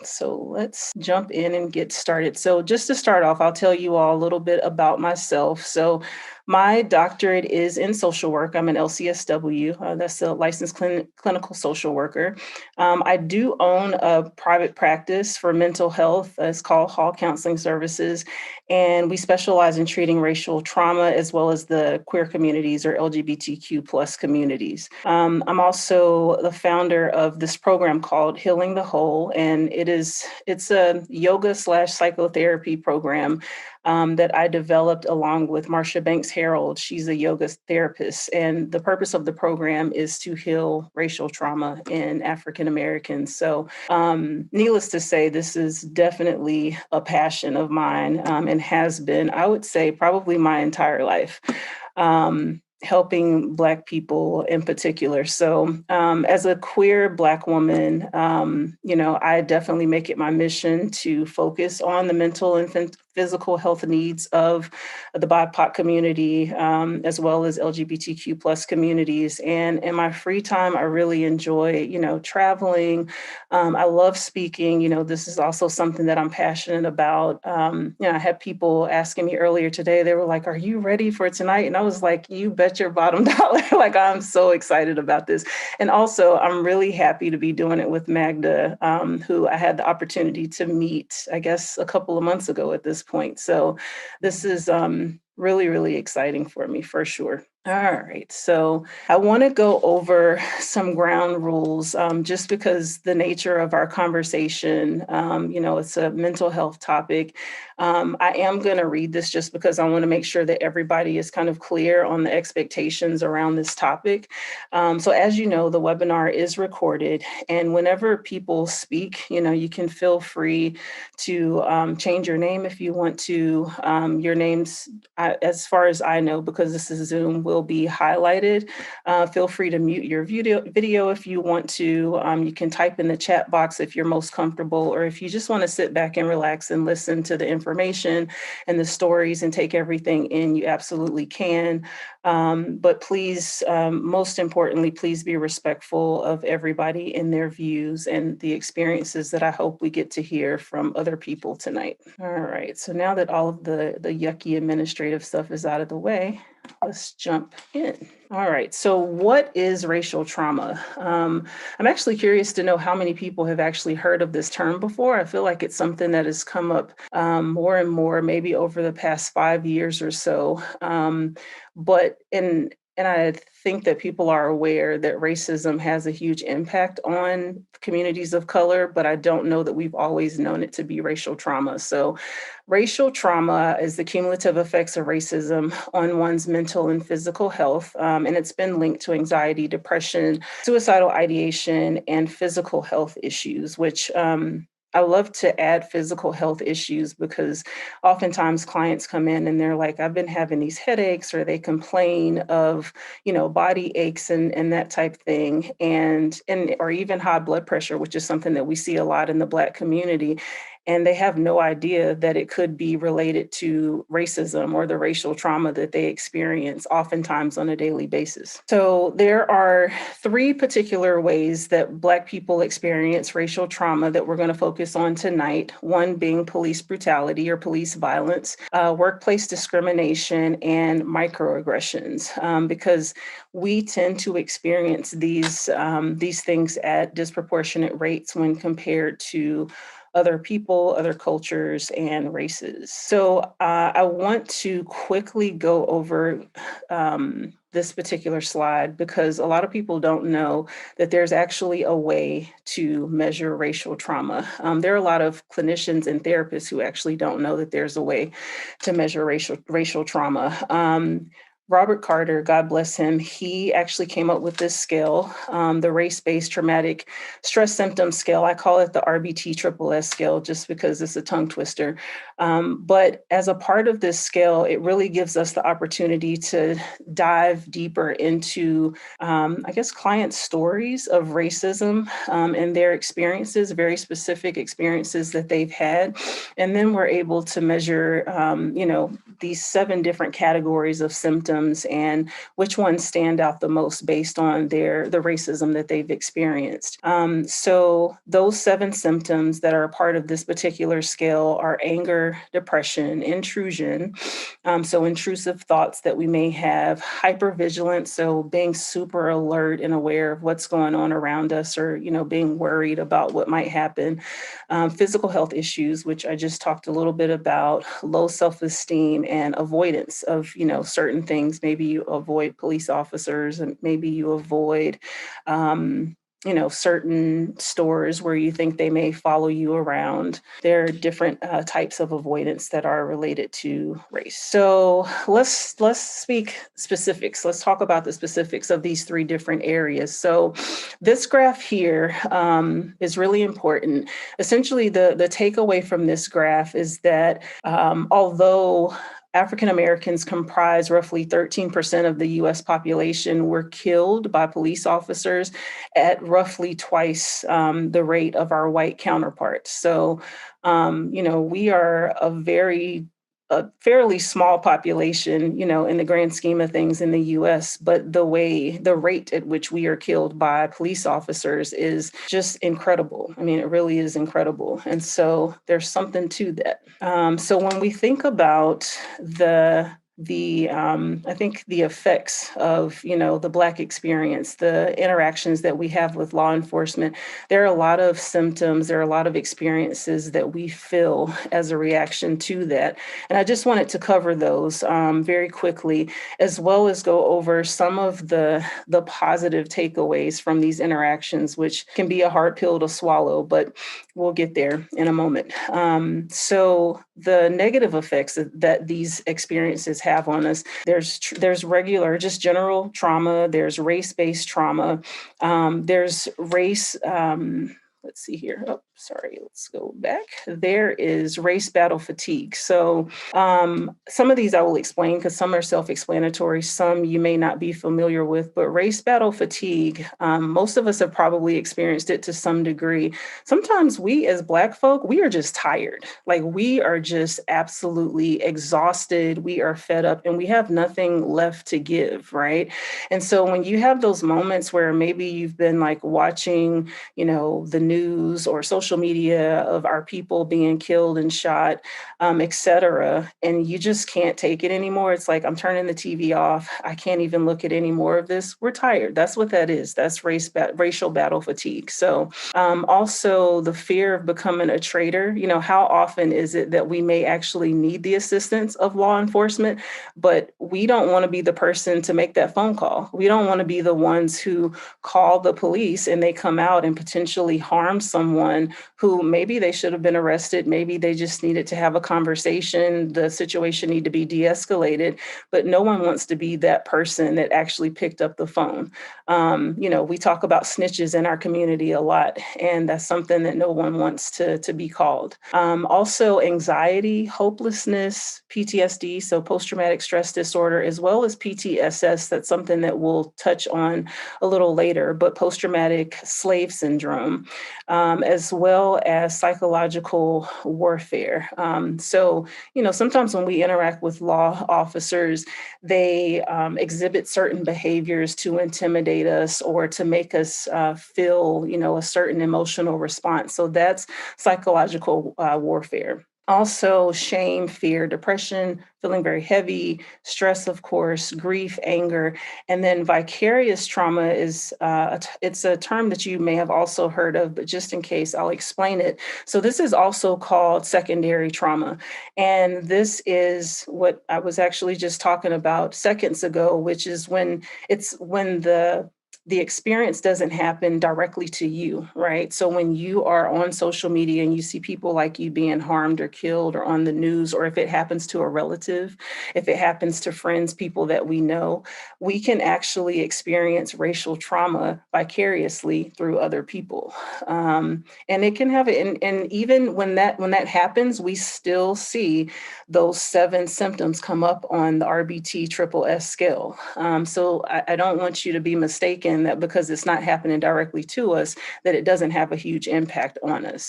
So let's jump in and get started. So, just to start off, I'll tell you all a little bit about myself. So, my doctorate is in social work. I'm an LCSW, that's a licensed clinical social worker. I do own a private practice for mental health. It's called Hall Counseling Services. And we specialize in treating racial trauma as well as the queer communities or LGBTQ plus communities. I'm also the founder of this program called Healing the Whole, and it's a yoga slash psychotherapy program that I developed along with Marsha Banks Harold. She's a yoga therapist, and the purpose of the program is to heal racial trauma in African Americans. So, needless to say, this is definitely a passion of mine and has been, I would say, probably my entire life. Helping Black people in particular. So, as a queer Black woman, I definitely make it my mission to focus on the mental and physical health needs of the BIPOC community, as well as LGBTQ plus communities. And in my free time, I really enjoy, traveling. I love speaking. This is also something that I'm passionate about. I had people asking me earlier today, they were like, "Are you ready for tonight?" And I was like, "You bet your bottom dollar." Like, I'm so excited about this. And also, I'm really happy to be doing it with Magda, who I had the opportunity to meet, I guess, a couple of months ago at this point. So this is really, really exciting for me for sure. All right, so I want to go over some ground rules just because the nature of our conversation, it's a mental health topic. I am going to read this just because I want to make sure that everybody is kind of clear on the expectations around this topic. So, as you know, the webinar is recorded, and whenever people speak, you can feel free to change your name if you want to. Your names, as far as I know, because this is Zoom, will be highlighted. Feel free to mute your video if you want to. You can type in the chat box if you're most comfortable, or if you just want to sit back and relax and listen to the information and the stories and take everything in, you absolutely can. But please, most importantly, please be respectful of everybody and their views and the experiences that I hope we get to hear from other people tonight. All right, so now that all of the yucky administrative stuff is out of the way, let's jump in. All right, so what is racial trauma? I'm actually curious to know how many people have actually heard of this term before. I feel like it's something that has come up more and more, maybe over the past 5 years or so. And I think that people are aware that racism has a huge impact on communities of color, but I don't know that we've always known it to be racial trauma. So, racial trauma is the cumulative effects of racism on one's mental and physical health, and it's been linked to anxiety, depression, suicidal ideation, and physical health issues, which I love to add physical health issues because oftentimes clients come in and they're like, "I've been having these headaches," or they complain of, body aches and that type thing, and or even high blood pressure, which is something that we see a lot in the Black community. And they have no idea that it could be related to racism or the racial trauma that they experience oftentimes on a daily basis. So there are three particular ways that Black people experience racial trauma that we're going to focus on tonight. One being police brutality or police violence, workplace discrimination, and microaggressions, because we tend to experience these things at disproportionate rates when compared to other people, other cultures, and races. So I want to quickly go over this particular slide because a lot of people don't know that there's actually a way to measure racial trauma. There are a lot of clinicians and therapists who actually don't know that there's a way to measure racial trauma. Robert Carter, God bless him, he actually came up with this scale, the race-based traumatic stress symptom scale. I call it the RBT-SSS scale just because it's a tongue twister. But as a part of this scale, it really gives us the opportunity to dive deeper into, I guess, client stories of racism and their experiences, very specific experiences that they've had. And then we're able to measure, these 7 different categories of symptoms symptoms and which ones stand out the most based on the racism that they've experienced. So those 7 symptoms that are a part of this particular scale are anger, depression, intrusion, so intrusive thoughts that we may have, hypervigilance, so being super alert and aware of what's going on around us, or being worried about what might happen, physical health issues, which I just talked a little bit about, low self-esteem, and avoidance of certain things. Maybe you avoid police officers, and maybe you avoid certain stores where you think they may follow you around. There are different types of avoidance that are related to race. So let's speak specifics. Let's talk about the specifics of these 3 different areas. So this graph here is really important. Essentially, the takeaway from this graph is that although African Americans comprise roughly 13% of the US population, were killed by police officers at roughly twice the rate of our white counterparts. So, we are a fairly small population, in the grand scheme of things in the US, but the rate at which we are killed by police officers is just incredible. I mean, it really is incredible. And so there's something to that. So when we think about I think the effects of the Black experience, the interactions that we have with law enforcement, there are a lot of symptoms, there are a lot of experiences that we feel as a reaction to that. And I just wanted to cover those very quickly, as well as go over some of the positive takeaways from these interactions, which can be a hard pill to swallow, but we'll get there in a moment. So the negative effects that these experiences have on us, there's regular, just general trauma, there's race-based trauma, there's race, let's see here. Oh, sorry, let's go back. There is race battle fatigue. So some of these I will explain because some are self-explanatory, some you may not be familiar with, but race battle fatigue, most of us have probably experienced it to some degree. Sometimes we as Black folk, we are just tired. Like we are just absolutely exhausted. We are fed up and we have nothing left to give, right? And so when you have those moments where maybe you've been like watching, the news or social media of our people being killed and shot, et cetera, and you just can't take it anymore. It's like, I'm turning the TV off. I can't even look at any more of this. We're tired. That's what that is. That's racial battle fatigue. So also the fear of becoming a traitor. How often is it that we may actually need the assistance of law enforcement, but we don't want to be the person to make that phone call. We don't want to be the ones who call the police and they come out and potentially harm someone who maybe they should have been arrested. Maybe they just needed to have a conversation. The situation needed to be de-escalated, but no one wants to be that person that actually picked up the phone. We talk about snitches in our community a lot, and that's something that no one wants to be called. Also anxiety, hopelessness, PTSD, so post-traumatic stress disorder, as well as PTSS. That's something that we'll touch on a little later, but post-traumatic slave syndrome, as well as psychological warfare. So, sometimes when we interact with law officers, they exhibit certain behaviors to intimidate us or to make us feel, a certain emotional response. So that's psychological warfare. Also, shame, fear, depression, feeling very heavy, stress, of course, grief, anger, and then vicarious trauma is it's a term that you may have also heard of, but just in case, I'll explain it. So this is also called secondary trauma, and this is what I was actually just talking about seconds ago, which is when the experience doesn't happen directly to you, right? So when you are on social media and you see people like you being harmed or killed or on the news, or if it happens to a relative, if it happens to friends, people that we know, we can actually experience racial trauma vicariously through other people. And it can have it, and even when that happens, we still see those 7 symptoms come up on the RBT triple S scale. So I don't want you to be mistaken that because it's not happening directly to us, that it doesn't have a huge impact on us.